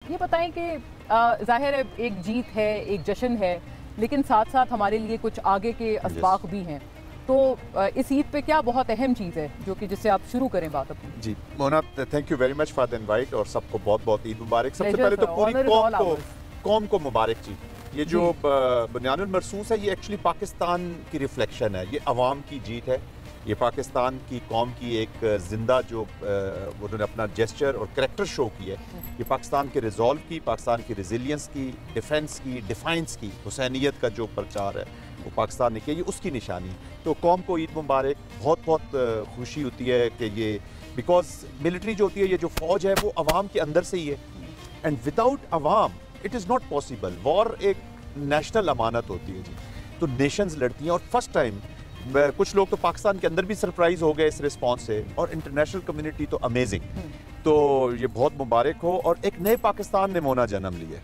ये बताएं कि ज़ाहिर है एक जीत है, एक जश्न है, लेकिन साथ साथ हमारे लिए कुछ आगे के असबाक भी हैं। तो इस ईद पे क्या बहुत अहम चीज़ है जो कि जिससे आप शुरू करें बात अपनी? जी Mona, thank you very much for the invite और सबको बहुत बहुत ईद मुबारक। सबसे पहले तो पूरी कौम को मुबारक जी। ये जो बुनियानुल मरसूस है ये एक्चुअली पाकिस्तान की रिफ्लेक्शन है, ये अवाम की जीत है, ये पाकिस्तान की कौम की एक जिंदा जो उन्होंने अपना जेस्चर और करैक्टर शो किया है। ये पाकिस्तान के रिजॉल्व की, पाकिस्तान की रेजिलियंस की, डिफेंस की, डिफाइंस की, हुसैनियत का जो प्रचार है वो पाकिस्तान ने किया, ये उसकी निशानी। तो कौम को ईद मुबारक, बहुत बहुत खुशी होती है कि ये बिकॉज मिलिट्री जो होती है, ये जो फौज है वो अवाम के अंदर से ही है, and without Awam it is not possible. War एक नेशनल अमानत होती है जी, तो नेशंस लड़ती हैं और फर्स्ट टाइम कुछ लोग तो पाकिस्तान के अंदर भी सरप्राइज हो गए इस रिस्पॉन्स से, और इंटरनेशनल कम्युनिटी तो अमेजिंग। तो ये बहुत मुबारक हो, और एक नए पाकिस्तान ने मोना जन्म लिया,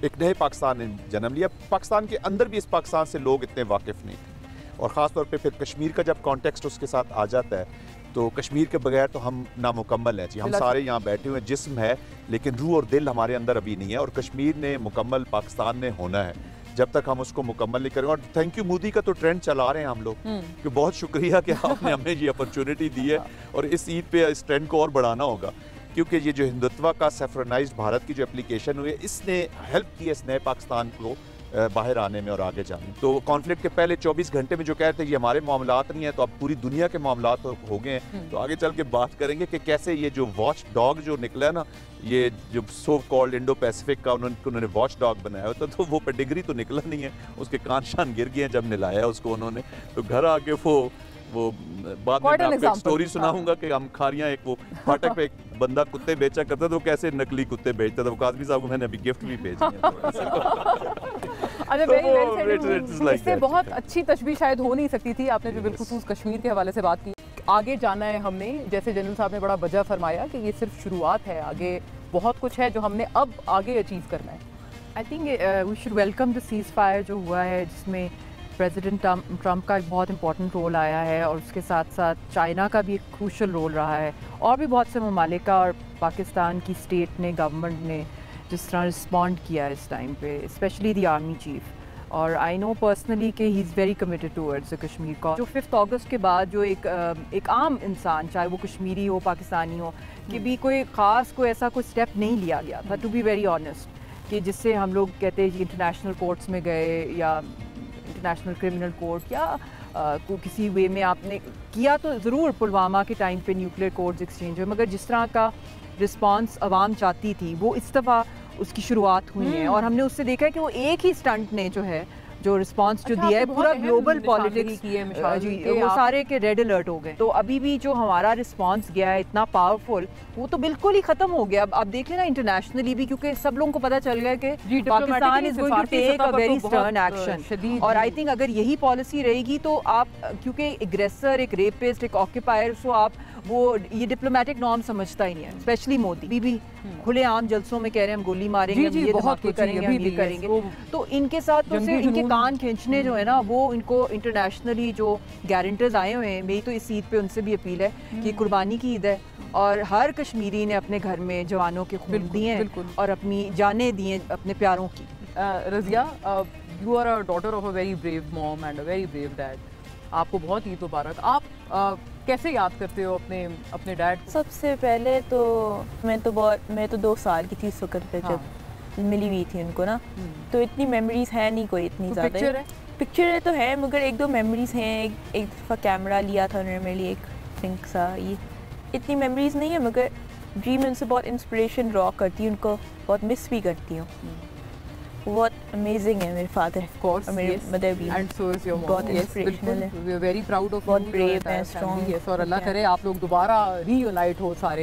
एक नए पाकिस्तान ने जन्म लिया। पाकिस्तान के अंदर भी इस पाकिस्तान से लोग इतने वाकिफ़ नहीं थे, और ख़ास तौर पे फिर कश्मीर का जब कॉन्टेक्स्ट उसके साथ आ जाता है तो कश्मीर के बगैर तो हम नामुकम्मल हैं जी। हम सारे यहाँ बैठे हुए जिस्म है, लेकिन रूह और दिल हमारे अंदर अभी नहीं है, और कश्मीर ने मुकम्मल पाकिस्तान ने होना है जब तक हम उसको मुकम्मल नहीं करेंगे। और थैंक यू मोदी का तो ट्रेंड चला रहे हैं हम लोग, कि बहुत शुक्रिया कि आपने हमें ये अपॉर्चुनिटी दी है, और इस ईद पे इस ट्रेंड को और बढ़ाना होगा, क्योंकि ये जो हिंदुत्व का सेफ्रनाइज्ड भारत की जो एप्लीकेशन हुई है, इसने हेल्प की है इस नए पाकिस्तान को बाहर आने में और आगे जाने। तो कॉन्फ्लिक्ट के पहले 24 घंटे में जो कह रहे थे ये हमारे मामलात नहीं है, तो अब पूरी दुनिया के मामलात हो गए हैं। तो आगे चल के बात करेंगे कि कैसे ये जो वॉच डॉग जो निकला है ना, ये जो सो कॉल्ड इंडो पैसिफिक का उन्होंने वॉच डॉग बनाया होता, तो वो पेडिग्री तो निकला नहीं है, उसके कान शान गिर गए हैं जब निलाया उसको उन्होंने। तो घर आके वो बाद में मैं आपको एक स्टोरी सुनाऊंगा कि हम खारियां, एक वो फाटक पे एक बंदा कुत्ते बेचा करता था, तो कैसे नकली कुत्ते बेचता था। वो काजमी साहब को मैंने अभी गिफ्ट भी भेजी है। इससे बहुत अच्छी तशबीह शायद हो नहीं सकती थी। आपने जो बिलखुसूस कश्मीर के हवाले से बात की, आगे जाना है हमने, जैसे जनरल साहब ने बड़ा वजह फरमाया कि ये सिर्फ शुरुआत है, आगे बहुत कुछ है जो हमने अब आगे अचीव करना है। I think we should welcome the ceasefire जो हुआ है, जिसमें प्रेसिडेंट ट्रंप का एक बहुत इंपॉर्टेंट रोल आया है, और उसके साथ साथ चाइना का भी एक क्रूशल रोल रहा है, और भी बहुत से ममालिक का, और पाकिस्तान की स्टेट ने, गवर्नमेंट ने जिस तरह रिस्पॉन्ड किया इस टाइम पे, स्पेशली द आर्मी चीफ। और आई नो पर्सनली कि he is very committed towards Kashmir का। जो 5 अगस्त के बाद जो एक आम इंसान, चाहे वो कश्मीरी हो, पाकिस्तानी हो, कि भी कोई ख़ास कोई ऐसा कोई स्टेप नहीं लिया गया था, टू बी वेरी ऑनेस्ट, कि जिससे हम लोग कहते हैं कि इंटरनेशनल कोर्ट्स में गए, या इंटरनेशनल क्रिमिनल कोर्ट, या किसी वे में आपने किया तो ज़रूर पुलवामा के टाइम पे न्यूक्लियर कोड्स एक्सचेंज हुए, मगर जिस तरह का रिस्पांस अवाम चाहती थी वो इस दफ़ा उसकी शुरुआत हुई है। और हमने उससे देखा है कि वो एक ही स्टंट ने जो है जो रिस्पांस जो दिया है, पूरा ग्लोबल पॉलिटिक्स वो सारे के रेड अलर्ट हो गए। तो अभी भी जो हमारा रिस्पांस गया है इतना पावरफुल, वो तो बिल्कुल ही खत्म हो गया। अब आप देख लेना इंटरनेशनली भी, क्योंकि सब लोगों को पता चल गया कि Pakistan is going to take a very stern action. और आई थिंक अगर यही पॉलिसी रहेगी तो आप, क्योंकि एग्रेसर, एक रेपिस्ट, एक ऑक्यूपायर, सो आप वो ये डिप्लोमेटिक नॉर्म समझता ही नहीं है। स्पेशली मोदी भी खुलेआम जलसों में कह रहे हैं हम गोली मारेंगे, ये बहुत कुछ करेंगे, हम ये करेंगे। तो इनके साथ तो सिर्फ इनके कान खींचने जो है ना, वो इनको इंटरनेशनली जो गारंटर्स आए हुए हैं, मेरी तो इस ईद पे उनसे भी अपील है कि कुर्बानी की ईद है, और हर कश्मीरी ने अपने घर में जवानों के खून दिए हैं और अपनी जानें दी हैं अपने प्यारों की। Razia, you are a daughter of a very brave mom and a very brave dad. आपको बहुत ईद मुबारक। आप कैसे याद करते हो अपने डैड? सबसे पहले तो मैं तो 2 साल की थी उस वक्त पे जब मिली हुई थी उनको ना, तो इतनी मेमोरीज है नहीं कोई इतनी ज़्यादा। पिक्चर तो है, मगर 1-2 मेमोरीज हैं। एक दफ़ा कैमरा लिया था उन्होंने मेरे लिए, एक थिंक सा, ये इतनी मेमोरीज नहीं है, मगर ड्रीम उनसे बहुत इंस्पिरेशन ड्रॉ करती हूँ, उनको बहुत मिस भी करती हूँ। बहुत अमेजिंग है मेरे फादर, ऑफ कोर्स, और मेरी मदर भी, and so is your mom. बहुत इंस्पिरेशनल है, we are very proud of, बहुत ब्रेव है, स्ट्रॉन्ग, और अल्लाह करे आप लोग दोबारा रीयूनाइट हो सारे।